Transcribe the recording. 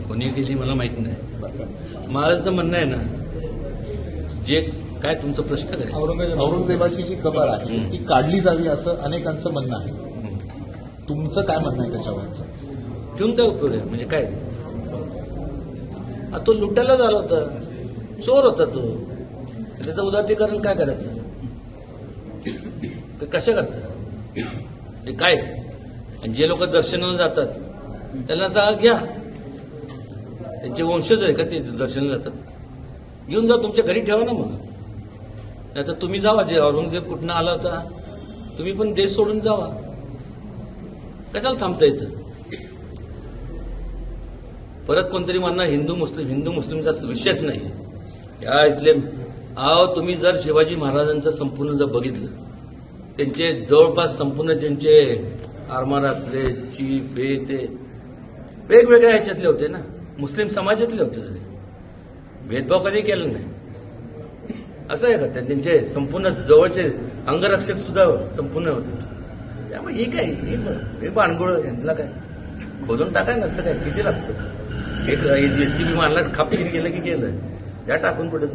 कोणी केली मला माहिती नाही. माझं तर म्हणणं आहे ना, जे काय तुमचा प्रश्न काय, औरंगजेबाची जी कबर आहे ती काढली जावी असं अनेकांचं म्हणणं आहे. तुमचं काय म्हणणं आहे त्याच्यावरचं? ठेवून काय उपयोग आहे? म्हणजे काय, तो लुटायला झाला होता, चोर होता तो, त्याचं उदात्तीकरण काय करायचं? कशा करता ते काय? आणि जे लोक दर्शनाला जातात त्यांना सांगा घ्या, त्यांचे वंशज आहे का ते दर्शनाला जातात, घेऊन जा, तुमच्या घरी ठेवा ना. मग नाही तर तुम्ही जावा, जे औरंगजेब कुठनं आला होता, तुम्ही पण देश सोडून जावा. कशाला थांबता येतं? परत कोणतरी म्हणणार हिंदू मुस्लिमचा विषयच नाही या इथले. तुम्ही जर शिवाजी महाराजांचं संपूर्ण जर बघितलं, त्यांचे जवळपास संपूर्ण त्यांचे आरमारातले चीफ हे ते वेगवेगळ्या ह्याच्यातले होते ना, मुस्लिम समाजातले होते सगळे, भेदभाव कधी केला नाही. असं आहे का? त्यांचे संपूर्ण जवळचे अंगरक्षक सुद्धा संपूर्ण होते. त्यामुळे ही काय, हे बाणगोळ, यांना काय खोदून टाकाय नसतं काय, किती लागतं? एक जेसीबी मारला, खापकीन गेलं की गेलं, त्या टाकून कुठे